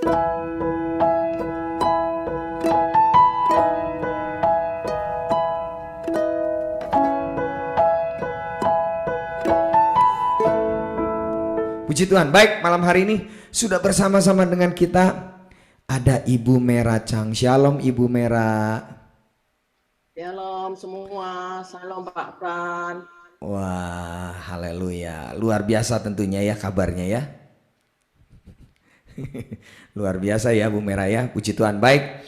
Puji Tuhan. Baik, malam hari ini sudah bersama-sama dengan kita ada Ibu Mera Chang. Shalom Ibu Mera. Shalom semua, salam Pak Pran. Wah, haleluya. Luar biasa tentunya ya kabarnya ya. Luar biasa ya Bu Mera ya. Puji Tuhan. Baik.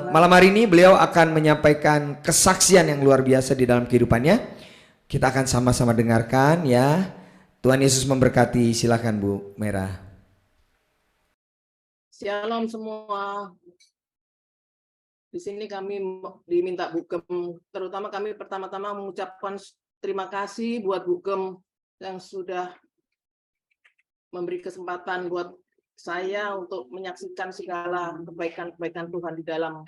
Malam hari ini beliau akan menyampaikan kesaksian yang luar biasa di dalam kehidupannya. Kita akan sama-sama dengarkan ya. Tuhan Yesus memberkati. Silakan Bu Mera. Shalom semua. Di sini kami diminta Bugem, terutama kami pertama-tama mengucapkan terima kasih buat Bugem yang sudah memberi kesempatan buat saya untuk menyaksikan segala kebaikan-kebaikan Tuhan di dalam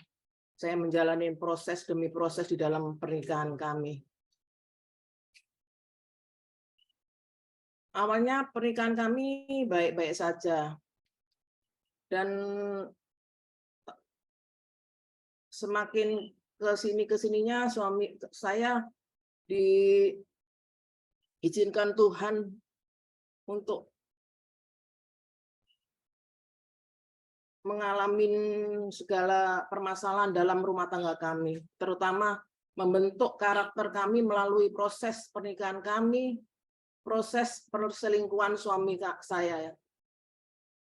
saya menjalani proses demi proses di dalam pernikahan kami. Awalnya pernikahan kami baik-baik saja. Dan semakin kesininya suami saya diizinkan Tuhan untuk mengalami segala permasalahan dalam rumah tangga kami, terutama membentuk karakter kami melalui proses pernikahan kami, proses perselingkuhan suami saya.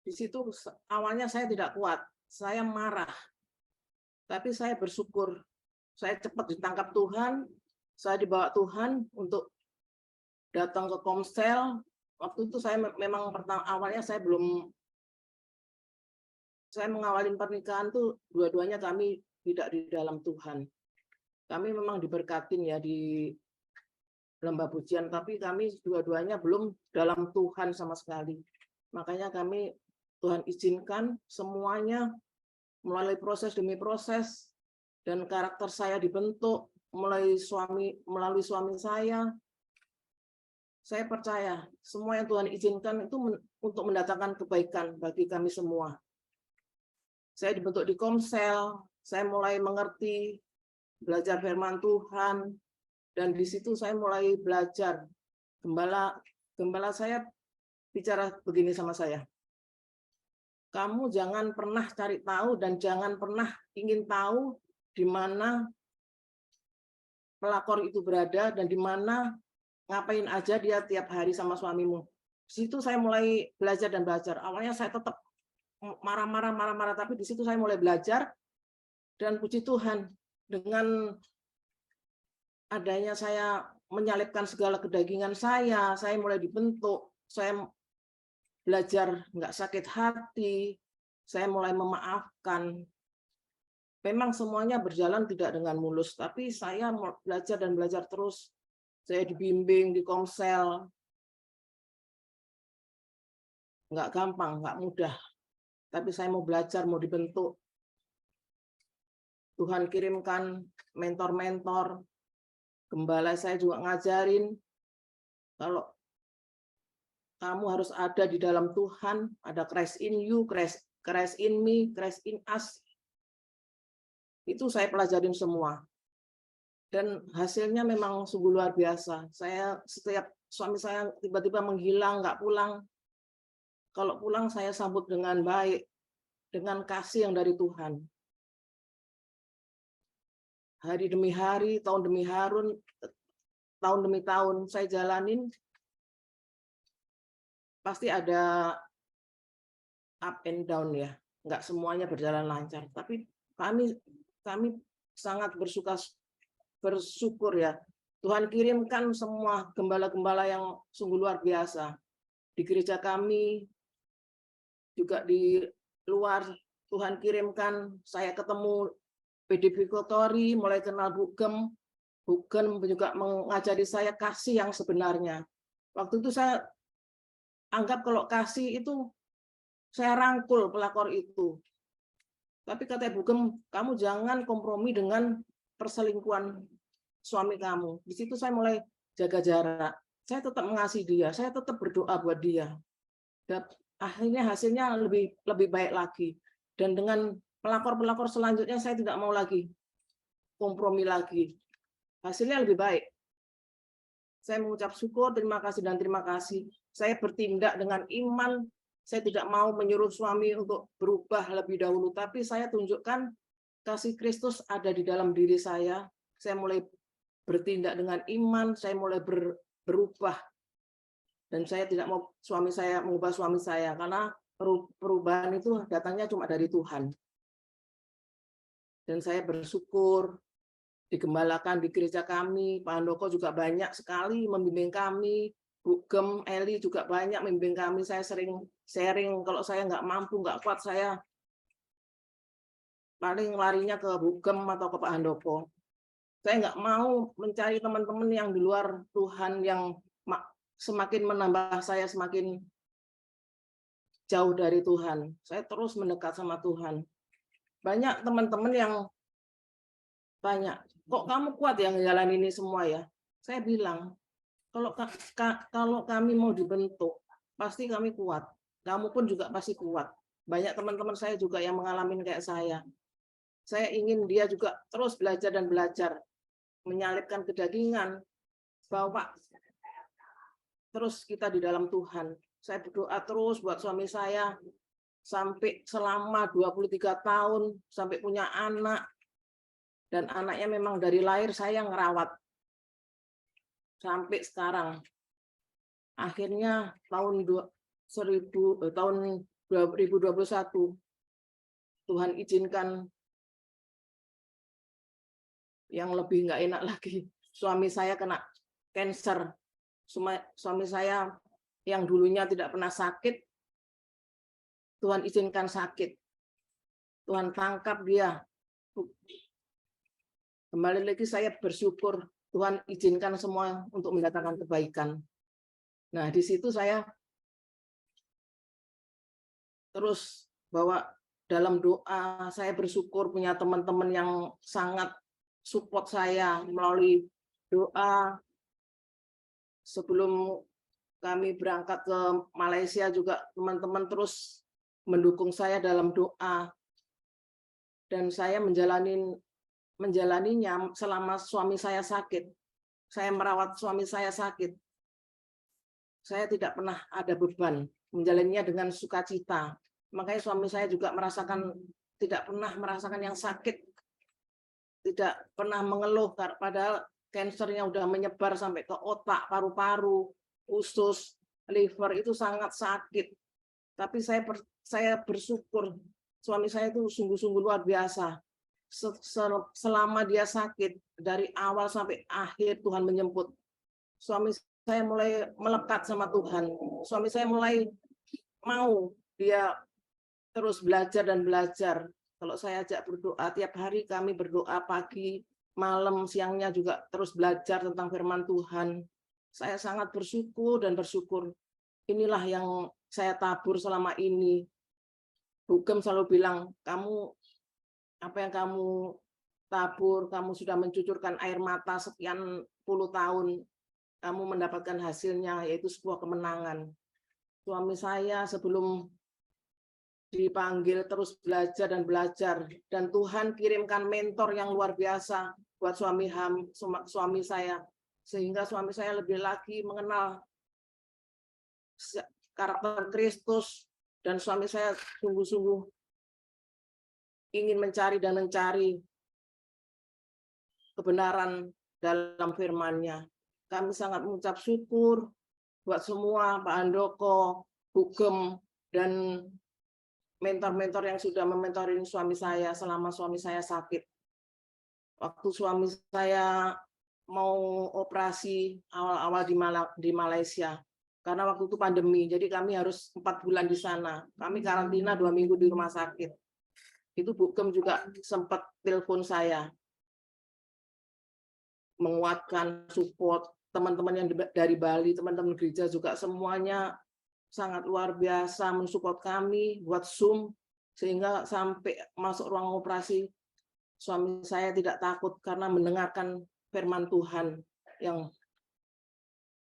Di situ awalnya saya tidak kuat, saya marah. Tapi saya bersyukur, saya cepat ditangkap Tuhan, saya dibawa Tuhan untuk datang ke Komsel. Waktu itu saya memang awalnya saya mengawali pernikahan tuh dua-duanya kami tidak di dalam Tuhan. Kami memang diberkatin ya di lembah pujian, tapi kami dua-duanya belum dalam Tuhan sama sekali. Makanya Tuhan izinkan semuanya melalui proses demi proses, dan karakter saya dibentuk melalui suami saya. Saya percaya semua yang Tuhan izinkan itu untuk mendatangkan kebaikan bagi kami semua. Saya dibentuk di Komsel, saya mulai mengerti, belajar firman Tuhan, dan di situ saya mulai belajar. Gembala saya bicara begini sama saya. Kamu jangan pernah cari tahu dan jangan pernah ingin tahu di mana pelakor itu berada dan di mana ngapain aja dia tiap hari sama suamimu. Di situ saya mulai belajar dan belajar. Awalnya saya tetap marah-marah, tapi di situ saya mulai belajar, dan puji Tuhan dengan adanya saya menyalipkan segala kedagingan saya mulai dibentuk, saya belajar nggak sakit hati, saya mulai memaafkan. Memang semuanya berjalan tidak dengan mulus, tapi saya belajar dan belajar terus. Saya dibimbing di Komsel. Nggak gampang, nggak mudah. Tapi saya mau belajar, mau dibentuk. Tuhan kirimkan mentor-mentor. Gembala saya juga ngajarin, kalau kamu harus ada di dalam Tuhan, ada Christ in you, Christ in me, Christ in us. Itu saya pelajarin semua. Dan hasilnya memang sungguh luar biasa. Setiap suami saya tiba-tiba menghilang, nggak pulang. Kalau pulang saya sambut dengan baik, dengan kasih yang dari Tuhan. Hari demi hari, tahun demi tahun saya jalanin, pasti ada up and down ya. Nggak semuanya berjalan lancar. Tapi kami sangat bersyukur ya. Tuhan kirimkan semua gembala-gembala yang sungguh luar biasa. Di gereja kami, juga di luar, Tuhan kirimkan, saya ketemu PDB Kotori, mulai kenal Bugem juga mengajari saya kasih yang sebenarnya. Waktu itu saya anggap kalau kasih itu saya rangkul pelakor itu. Tapi kata Bugem, kamu jangan kompromi dengan perselingkuhan suami kamu. Di situ saya mulai jaga jarak. Saya tetap mengasihi dia, saya tetap berdoa buat dia. akhirnya hasilnya lebih baik lagi. Dan dengan pelakor-pelakor selanjutnya saya tidak mau lagi kompromi lagi. Hasilnya lebih baik. Saya mengucap syukur, terima kasih dan terima kasih. Saya bertindak dengan iman. Saya tidak mau menyuruh suami untuk berubah lebih dahulu, tapi saya tunjukkan kasih Kristus ada di dalam diri saya. Saya mulai bertindak dengan iman, saya mulai berubah. Dan saya tidak mau suami saya mengubah suami saya, karena perubahan itu datangnya cuma dari Tuhan. Dan saya bersyukur digembalakan di gereja kami. Pak Handoko juga banyak sekali membimbing kami. Bu Gem, Eli juga banyak membimbing kami. Saya sering sharing, kalau saya nggak mampu, nggak kuat, saya paling larinya ke Bu Gem atau ke Pak Handoko. Saya nggak mau mencari teman-teman yang di luar Tuhan, yang semakin menambah saya semakin jauh dari Tuhan. Saya terus mendekat sama Tuhan. Banyak teman-teman yang tanya, kok kamu kuat ya ngejalanin ini semua ya? Saya bilang, kalau kami mau dibentuk, pasti kami kuat. Kamu pun juga pasti kuat. Banyak teman-teman saya juga yang mengalami kayak saya. Saya ingin dia juga terus belajar dan belajar, menyalipkan kedagingan, bahwa terus kita di dalam Tuhan. Saya berdoa terus buat suami saya, sampai selama 23 tahun, sampai punya anak. Dan anaknya memang dari lahir saya ngerawat. Sampai sekarang. Akhirnya tahun 2021, Tuhan izinkan yang lebih nggak enak lagi. Suami saya kena kanker. Suami saya yang dulunya tidak pernah sakit, Tuhan izinkan sakit. Tuhan tangkap dia. Kembali lagi saya bersyukur Tuhan izinkan semua untuk mendatangkan kebaikan. Nah, di situ saya terus bahwa dalam doa saya bersyukur punya teman-teman yang sangat support saya melalui doa. Sebelum kami berangkat ke Malaysia juga teman-teman terus mendukung saya dalam doa. Dan saya menjalaninya selama suami saya sakit. Saya merawat suami saya sakit. Saya tidak pernah ada beban, menjalaninya dengan sukacita. Makanya suami saya juga tidak pernah merasakan yang sakit, tidak pernah mengeluh, padahal kansernya udah menyebar sampai ke otak, paru-paru, usus, liver, itu sangat sakit. Tapi saya bersyukur suami saya itu sungguh-sungguh luar biasa. Selama dia sakit, dari awal sampai akhir Tuhan menjemput. Suami saya mulai melekat sama Tuhan. Suami saya mulai mau dia terus belajar dan belajar. Kalau saya ajak berdoa, tiap hari kami berdoa pagi, malam, siangnya juga terus belajar tentang firman Tuhan. Saya sangat bersyukur dan bersyukur. Inilah yang saya tabur selama ini. Bugem selalu bilang, apa yang kamu tabur, kamu sudah mencucurkan air mata sekian puluh tahun, kamu mendapatkan hasilnya, yaitu sebuah kemenangan. Suami saya sebelum dipanggil terus belajar dan belajar, dan Tuhan kirimkan mentor yang luar biasa buat suami saya, sehingga suami saya lebih lagi mengenal karakter Kristus, dan suami saya sungguh-sungguh ingin mencari kebenaran dalam firman-Nya. Kami sangat mengucap syukur buat semua, Pak Handoko, Bugem, dan mentor-mentor yang sudah mementorin suami saya selama suami saya sakit. Waktu suami saya mau operasi awal-awal di Malaysia, karena waktu itu pandemi, jadi kami harus 4 bulan di sana. Kami karantina 2 minggu di rumah sakit. Itu Bugem juga sempat telepon saya, menguatkan, support. Teman-teman yang dari Bali, teman-teman gereja juga semuanya sangat luar biasa mensupport kami buat Zoom, sehingga sampai masuk ruang operasi suami saya tidak takut karena mendengarkan firman Tuhan yang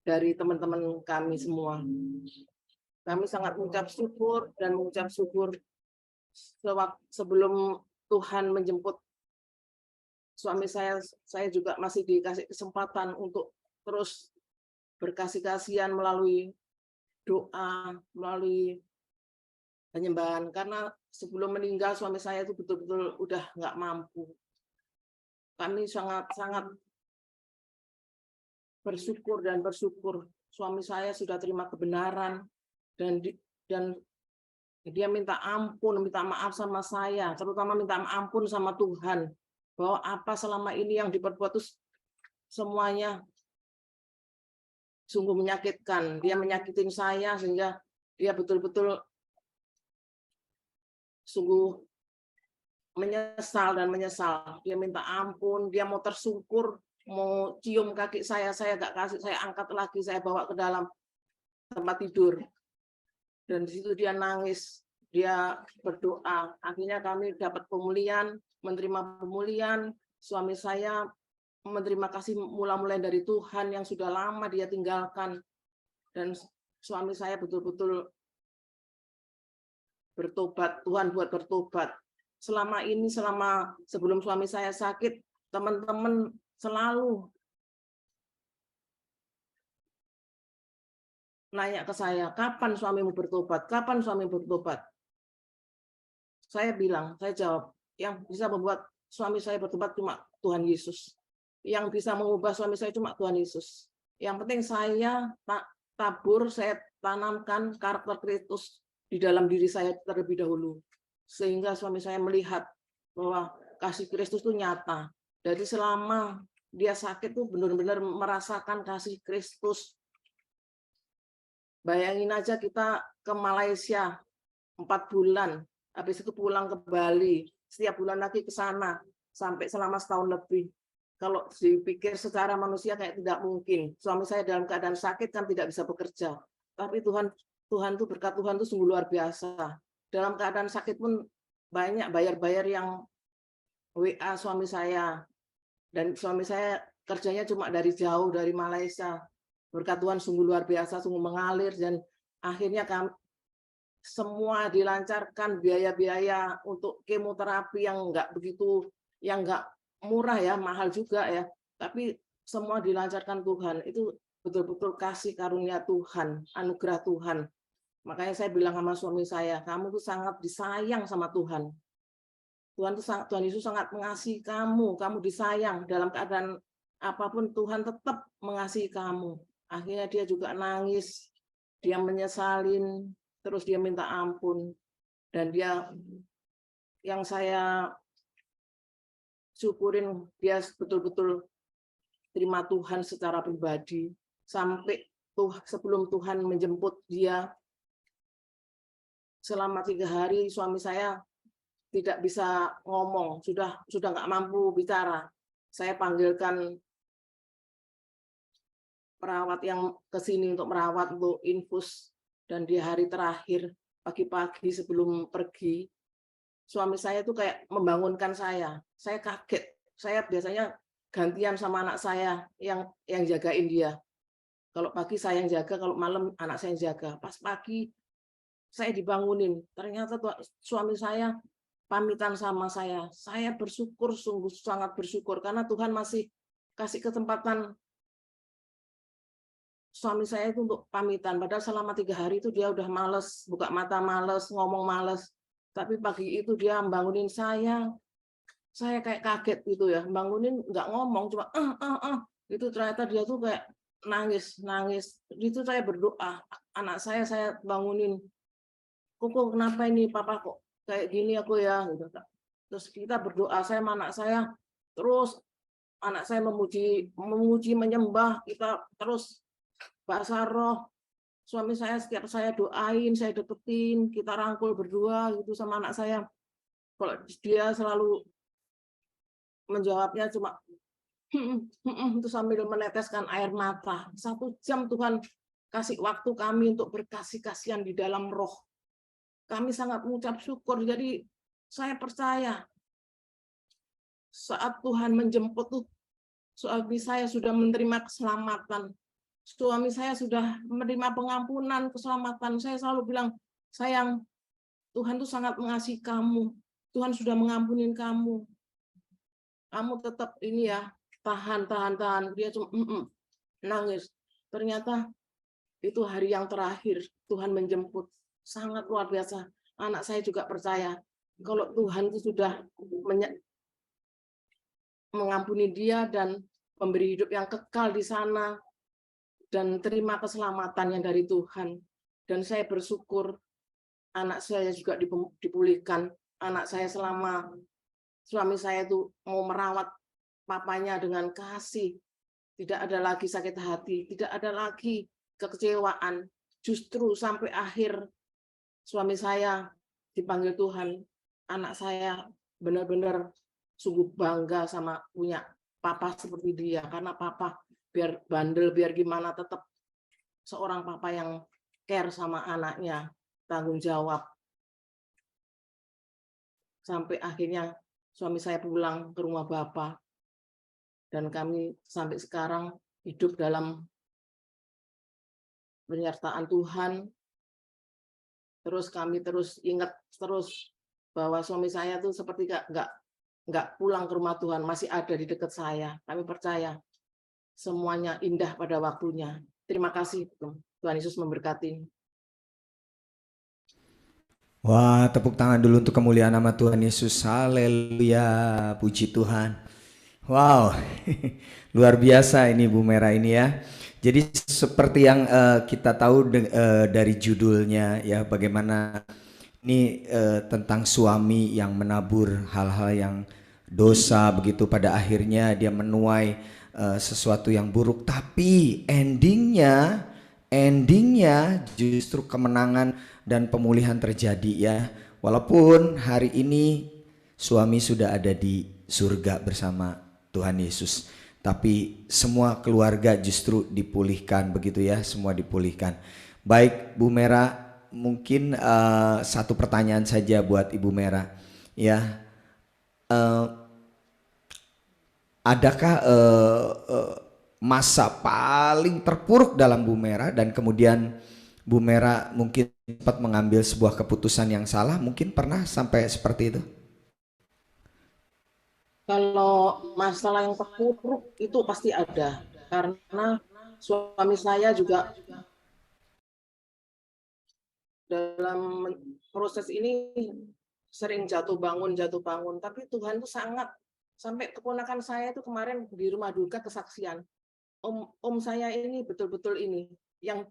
dari teman-teman kami semua. Kami sangat mengucap syukur dan mengucap syukur sebelum Tuhan menjemput suami saya juga masih dikasih kesempatan untuk terus berkasih kasihan melalui doa, melalui penyembahan. Karena sebelum meninggal suami saya itu betul-betul udah nggak mampu. Kami sangat-sangat bersyukur dan bersyukur suami saya sudah terima kebenaran dan dia minta ampun, minta maaf sama saya, terutama minta ampun sama Tuhan bahwa apa selama ini yang diperbuat itu semuanya sungguh menyakitkan. Dia menyakitin saya sehingga dia betul-betul sungguh menyesal dan menyesal. Dia minta ampun, dia mau tersungkur, mau cium kaki saya nggak kasih, saya angkat lagi, saya bawa ke dalam tempat tidur. Dan di situ dia nangis, dia berdoa. Akhirnya kami dapat pemulihan, menerima pemulihan. Suami saya menerima kasih mulai dari Tuhan yang sudah lama dia tinggalkan. Dan suami saya betul-betul bertobat, Tuhan buat bertobat. Selama sebelum suami saya sakit, teman-teman selalu nanya ke saya, kapan suamimu bertobat? Kapan suamimu bertobat? Saya bilang, saya jawab, yang bisa membuat suami saya bertobat cuma Tuhan Yesus. Yang bisa mengubah suami saya cuma Tuhan Yesus. Yang penting saya tabur, saya tanamkan karakter Kristus di dalam diri saya terlebih dahulu. Sehingga suami saya melihat bahwa kasih Kristus itu nyata. Jadi selama dia sakit tuh benar-benar merasakan kasih Kristus. Bayangin aja kita ke Malaysia 4 bulan, habis itu pulang ke Bali, setiap bulan lagi ke sana, sampai selama setahun lebih. Kalau dipikir secara manusia kayak tidak mungkin. Suami saya dalam keadaan sakit kan tidak bisa bekerja. Tapi Tuhan tuh berkat Tuhan tuh sungguh luar biasa. Dalam keadaan sakit pun banyak bayar-bayar yang WA suami saya. Dan suami saya kerjanya cuma dari jauh, dari Malaysia. Berkat Tuhan sungguh luar biasa, sungguh mengalir, dan akhirnya kami semua dilancarkan, biaya-biaya untuk kemoterapi yang nggak murah ya, mahal juga ya, tapi semua dilancarkan Tuhan. Itu betul-betul kasih karunia Tuhan, anugerah Tuhan. Makanya saya bilang sama suami saya, kamu tuh sangat disayang sama Tuhan. Tuhan Yesus sangat mengasihi kamu disayang dalam keadaan apapun, Tuhan tetap mengasihi kamu. Akhirnya dia juga nangis, dia menyesalin, terus dia minta ampun. Dan yang saya syukurin, dia betul-betul terima Tuhan secara pribadi. Sampai sebelum Tuhan menjemput dia, selama 3 hari suami saya tidak bisa ngomong, sudah nggak mampu bicara. Saya panggilkan perawat yang ke sini untuk merawat, untuk infus, dan di hari terakhir pagi-pagi sebelum pergi, suami saya itu kayak membangunkan saya. Saya kaget. Saya biasanya gantian sama anak saya yang jagain dia. Kalau pagi saya yang jaga, kalau malam anak saya yang jaga. Pas pagi saya dibangunin. Ternyata suami saya pamitan sama saya. Saya bersyukur, sungguh sangat bersyukur, karena Tuhan masih kasih kesempatan suami saya itu untuk pamitan. Padahal selama 3 hari itu dia udah males, buka mata males, ngomong males. Tapi pagi itu dia bangunin saya kayak kaget gitu ya, bangunin nggak ngomong, cuma itu. Ternyata dia tuh kayak nangis. Itu saya berdoa, anak saya bangunin, kok kenapa ini papa kok kayak gini aku ya, gitu. Terus kita berdoa, saya sama anak saya, terus anak saya memuji menyembah, kita terus bahasa roh. Suami saya setiap saya doain, saya deketin, kita rangkul berdua gitu sama anak saya. Kalau dia selalu menjawabnya cuma itu sambil meneteskan air mata. 1 jam Tuhan kasih waktu kami untuk berkasih kasihan di dalam roh. Kami sangat mengucap syukur. Jadi saya percaya saat Tuhan menjemput tuh, suami saya sudah menerima keselamatan, suami saya sudah menerima pengampunan, keselamatan. Saya selalu bilang, sayang, Tuhan tuh sangat mengasihi kamu. Tuhan sudah mengampunin kamu. Kamu tetap ini ya, tahan. Dia cuma nangis. Ternyata itu hari yang terakhir Tuhan menjemput. Sangat luar biasa. Anak saya juga percaya kalau Tuhan itu sudah mengampuni dia dan memberi hidup yang kekal di sana dan terima keselamatan yang dari Tuhan. Dan saya bersyukur anak saya juga dipulihkan. Anak saya selama suami saya itu mau merawat papanya dengan kasih. Tidak ada lagi sakit hati, tidak ada lagi kekecewaan. Justru sampai akhir suami saya dipanggil Tuhan, anak saya benar-benar sungguh bangga sama punya papa seperti dia. Karena papa biar bandel, biar gimana, tetap seorang papa yang care sama anaknya, tanggung jawab. Sampai akhirnya suami saya pulang ke rumah bapak. Dan kami sampai sekarang hidup dalam penyertaan Tuhan. Terus kami terus ingat terus bahwa suami saya tuh seperti nggak pulang ke rumah Tuhan, masih ada di dekat saya. Kami percaya semuanya indah pada waktunya. Terima kasih, Tuhan Yesus memberkati. Wah, tepuk tangan dulu untuk kemuliaan nama Tuhan Yesus. Haleluya, puji Tuhan. Wow, luar biasa ini Bu Mera ini ya. Jadi seperti yang kita tahu dari judulnya ya, bagaimana ini tentang suami yang menabur hal-hal yang dosa begitu, pada akhirnya dia menuai sesuatu yang buruk, tapi endingnya justru kemenangan dan pemulihan terjadi ya. Walaupun hari ini suami sudah ada di surga bersama Tuhan Yesus, tapi semua keluarga justru dipulihkan begitu ya, semua dipulihkan. Baik Bu Mera, mungkin satu pertanyaan saja buat Ibu Mera ya. Adakah masa paling terpuruk dalam Bu Mera dan kemudian Bu Mera mungkin sempat mengambil sebuah keputusan yang salah, mungkin pernah sampai seperti itu? Kalau masalah yang terpuruk itu pasti ada, karena suami saya juga dalam proses ini sering jatuh bangun, tapi Tuhan itu sangat, sampai keponakan saya itu kemarin di rumah duka kesaksian, om saya ini betul-betul ini yang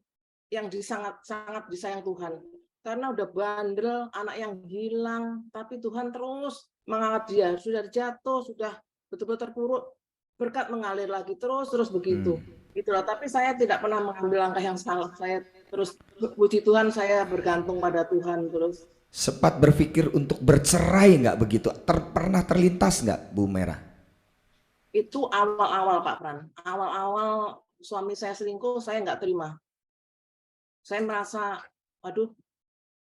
sangat disayang Tuhan, karena udah bandel, anak yang hilang, tapi Tuhan terus mengangkat dia, sudah jatuh, sudah betul-betul terpuruk, berkat mengalir lagi terus begitu. Itulah, tapi saya tidak pernah mengambil langkah yang salah. Saya terus, puji Tuhan, saya bergantung pada Tuhan terus. Sempat berpikir untuk bercerai nggak begitu? Pernah terlintas nggak Bu Mera? Itu awal-awal Pak Pran. Awal-awal suami saya selingkuh, saya nggak terima. Saya merasa, aduh,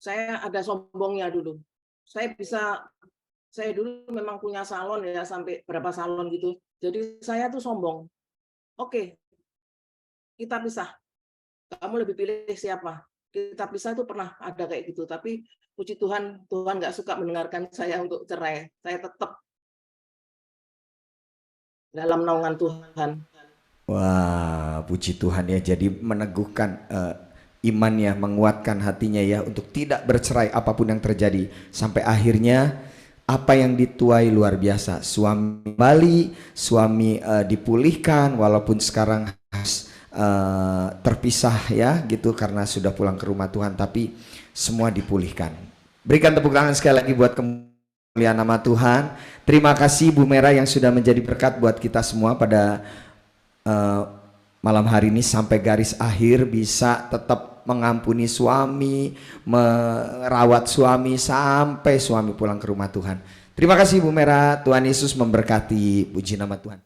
saya ada sombongnya dulu. Saya dulu memang punya salon ya, sampai berapa salon gitu. Jadi saya tuh sombong. Oke, kita pisah. Kamu lebih pilih siapa? Kita pisah itu pernah ada kayak gitu. Tapi puji Tuhan, Tuhan nggak suka mendengarkan saya untuk cerai. Saya tetap dalam naungan Tuhan. Wah, puji Tuhan ya. Jadi meneguhkan imannya, menguatkan hatinya ya untuk tidak bercerai apapun yang terjadi. Sampai akhirnya apa yang dituai luar biasa. Suami kembali, suami dipulihkan walaupun sekarang terpisah ya gitu karena sudah pulang ke rumah Tuhan, tapi semua dipulihkan. Berikan tepuk tangan sekali lagi buat kemuliaan nama Tuhan. Terima kasih Bu Mera yang sudah menjadi berkat buat kita semua pada malam hari ini, sampai garis akhir bisa tetap mengampuni suami, merawat suami sampai suami pulang ke rumah Tuhan. Terima kasih Bu Mera, Tuhan Yesus memberkati, puji nama Tuhan.